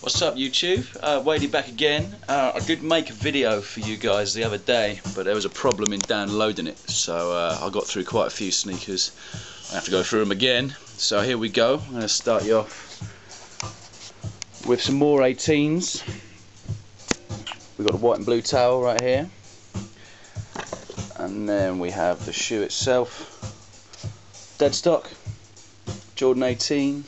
What's up YouTube? Wadey back again. I did make a video for you guys the other day, but there was a problem in downloading it, so I got through quite a few sneakers. I have to go through them again, so here we go. I'm going to start you off with some more 18s. We've got the white and blue towel right here, and then we have the shoe itself, dead stock, Jordan 18.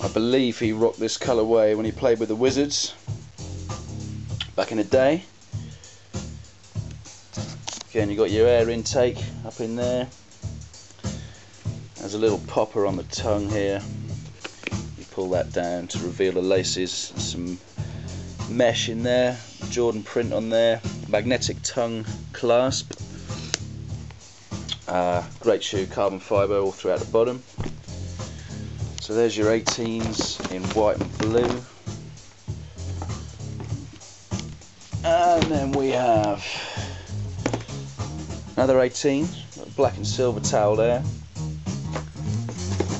I believe he rocked this colourway when he played with the Wizards back in the day. Again, you got your air intake up in there. There's a little popper on the tongue here. You pull that down to reveal the laces. Some mesh in there, Jordan print on there, magnetic tongue clasp. Great shoe, carbon fibre all throughout the bottom. So there's your 18s in white and blue. And then we have another 18, black and silver towel there.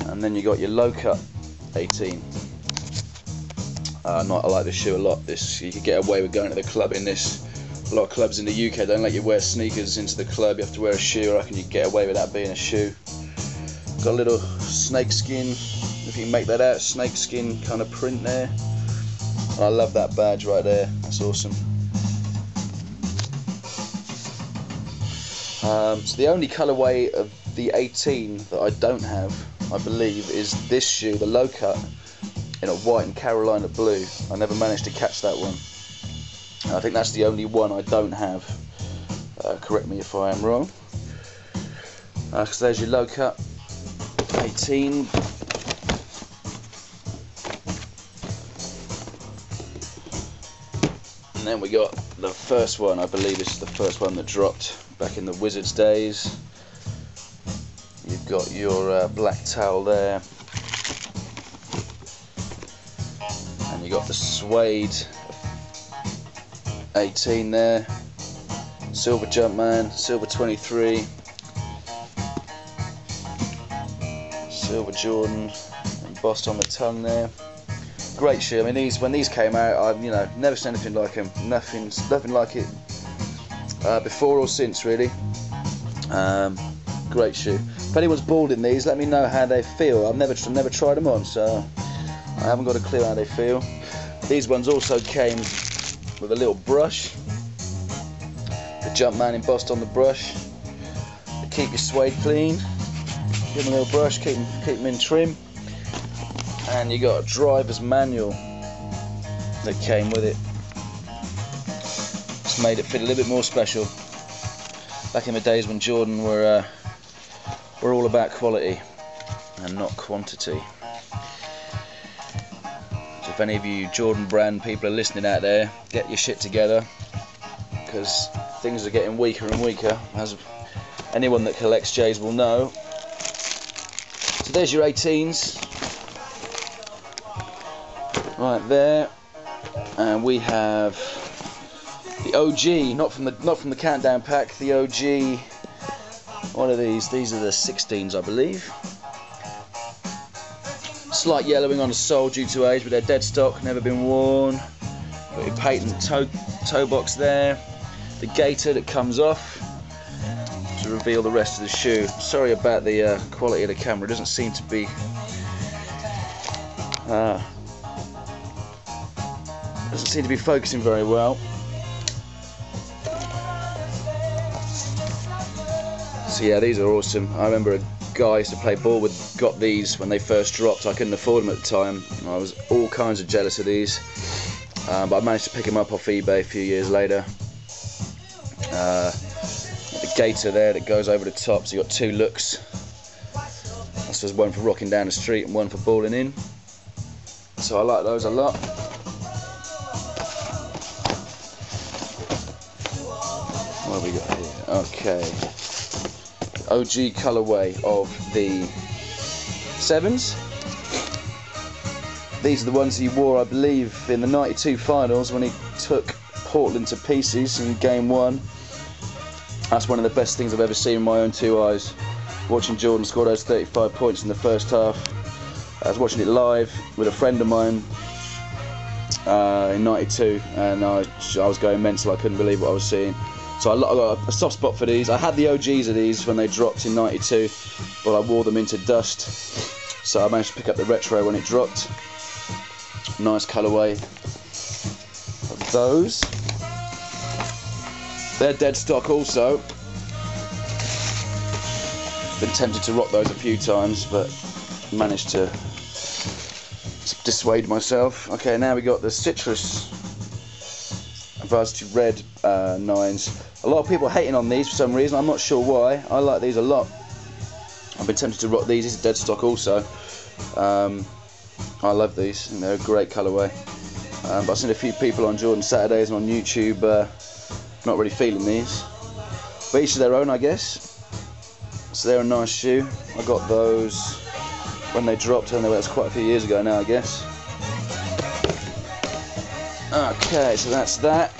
And then you got your low cut 18. I like this shoe a lot. You could get away with going to the club in this. A lot of clubs in the UK don't let you wear sneakers into the club. You have to wear a shoe. I reckon you get away with that being a shoe. Got a little snake skin, if you can make that out, snake skin kind of print there. I love that badge right there, that's awesome. So the only colourway of the 18 that I don't have, I believe, is this shoe, the low cut, in a white and Carolina blue. I never managed to catch that one. I think that's the only one I don't have. Correct me if I am wrong. So there's your low cut 18. And then we got the first one. I believe this is the first one that dropped back in the Wizards days. You've got your black towel there, and you got the suede 18 there, silver Jumpman, silver 23, silver Jordan embossed on the tongue there. Great shoe. I mean, when these came out, I've never seen anything like them. Nothing like it before or since, really. Great shoe. If anyone's bald in these, let me know how they feel. I've never tried them on, so I haven't got a clue how they feel. These ones also came with a little brush. The Jumpman embossed on the brush. To keep your suede clean. Give them a little brush. Keep them in trim. And you got a driver's manual that came with it. Just made it fit a little bit more special. Back in the days when Jordan were all about quality and not quantity. So if any of you Jordan brand people are listening out there, get your shit together, because things are getting weaker and weaker, as anyone that collects J's will know. So there's your 18s. Right there, and we have the OG, not from the countdown pack. The OG. What are these? These are the 16s, I believe. Slight yellowing on the sole due to age, but they're dead stock, never been worn. Got your patent toe box there. The gaiter that comes off to reveal the rest of the shoe. Sorry about the quality of the camera. It doesn't seem to be. Doesn't seem to be focusing very well. So yeah, these are awesome. I remember a guy I used to play ball with got these when they first dropped. I couldn't afford them at the time. I was all kinds of jealous of these, but I managed to pick them up off eBay a few years later. The gaiter there that goes over the top, so you got two looks. I suppose one for rocking down the street and one for balling in. So I like those a lot. What have we got here? Okay. OG colourway of the 7s. These are the ones he wore, I believe, in the '92 finals when he took Portland to pieces in game 1. That's one of the best things I've ever seen in my own two eyes. Watching Jordan score those 35 points in the first half. I was watching it live with a friend of mine in '92, and I was going mental. I couldn't believe what I was seeing. So I got a soft spot for these. I had the OGs of these when they dropped in '92, but I wore them into dust. So I managed to pick up the retro when it dropped. Nice colourway of those. They're dead stock also. Been tempted to rock those a few times, but managed to dissuade myself. Okay, now we got the Citrus Varsity Red 9s. A lot of people are hating on these for some reason. I'm not sure why. I like these a lot. I've been tempted to rock these. These are dead stock also. I love these, and they're a great colourway. But I've seen a few people on Jordan Saturdays and on YouTube not really feeling these. But each to their own, I guess. So they're a nice shoe. I got those when they dropped, and that's quite a few years ago now, I guess. Okay, so that's that.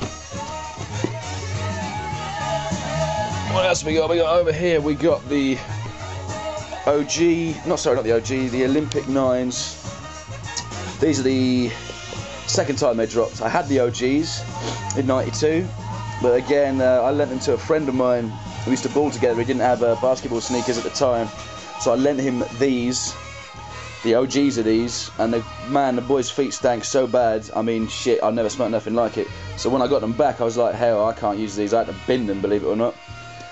What else we got? We got over here, we got the OG, not the OG, the Olympic 9s. These are the second time they dropped. I had the OGs in '92, but again, I lent them to a friend of mine. We used to ball together. He didn't have basketball sneakers at the time, so I lent him these, the OGs of these, and the boy's feet stank so bad. I mean, shit, I've never smelled nothing like it. So when I got them back, I was like, hell, I can't use these. I had to bin them, believe it or not.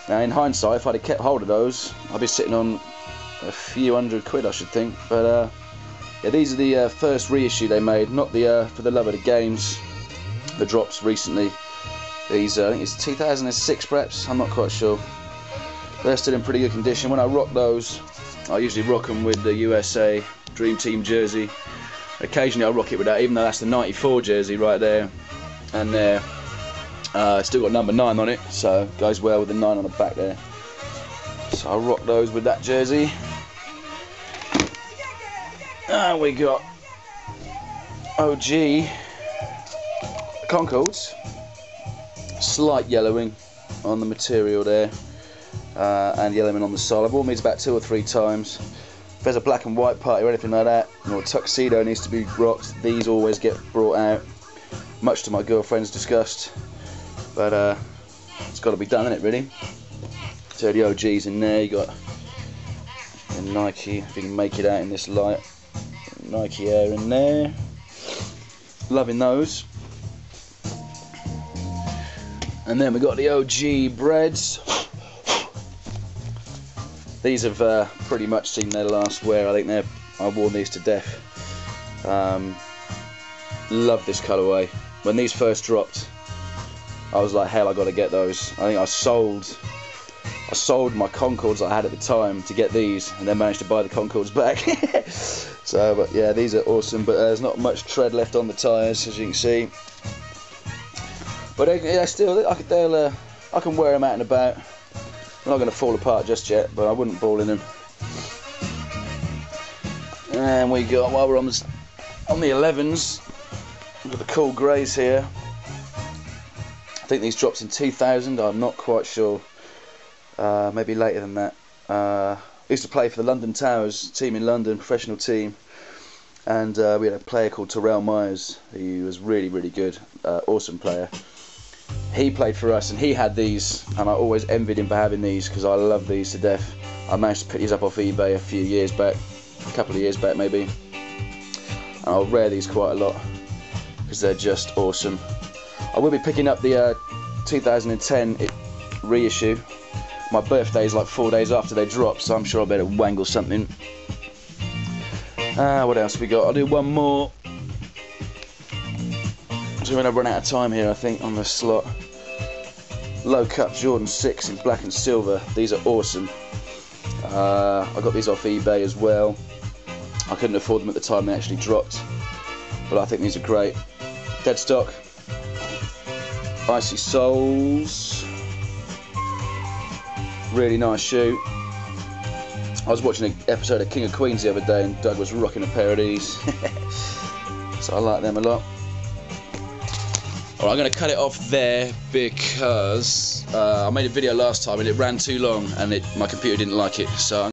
Now, in hindsight, if I'd have kept hold of those, I'd be sitting on a few £100, I should think. But yeah, these are the first reissue they made, not the For the Love of the Games, the drops recently. These, I think it's 2006 perhaps, I'm not quite sure. They're still in pretty good condition. When I rock those, I usually rock them with the USA Dream Team jersey. Occasionally I rock it with that, even though that's the '94 jersey right there. And there, still got number 9 on it, so it goes well with the 9 on the back there. So I rock those with that jersey. And we got OG Concords. Slight yellowing on the material there, and yellowing on the sole. I've worn these about 2 or 3 times. If there's a black and white party or anything like that, or a tuxedo needs to be rocked, these always get brought out, much to my girlfriend's disgust. But it's got to be done, isn't it, really? So the OGs in there, you got the Nike, if you can make it out in this light, Nike Air in there. Loving those. And then we got the OG Breads. These have pretty much seen their last wear. I think I've worn these to death. Love this colourway. When these first dropped, I was like, hell, I got to get those. I think I sold my Concords that I had at the time to get these, and then managed to buy the Concords back. So, but yeah, these are awesome. But there's not much tread left on the tyres, as you can see. But yeah, still, I can wear them out and about. They're not going to fall apart just yet, but I wouldn't ball in them. And we got, while we're on the 11s, we've got the cool greys here. I think these dropped in 2000. I'm not quite sure. Maybe later than that. I used to play for the London Towers team in London, professional team, and we had a player called Terrell Myers. He was really, really good, awesome player. He played for us, and he had these, and I always envied him for having these because I love these to death. I managed to pick these up off eBay a few years back, a couple of years back maybe, and I'll wear these quite a lot because they're just awesome. I will be picking up the 2010 reissue. My birthday is like 4 days after they drop, so I'm sure I'll better wangle something. What else we got? I'll do one more. So we're going to run out of time here, I think, on the slot. Low cut Jordan 6 in black and silver. These are awesome. I got these off eBay as well. I couldn't afford them at the time they actually dropped, but I think these are great. Dead stock. Icy soles. Really nice shoe. I was watching an episode of King of Queens the other day, and Doug was rocking a pair of these. So I like them a lot. Alright, I'm going to cut it off there because I made a video last time and it ran too long and my computer didn't like it. So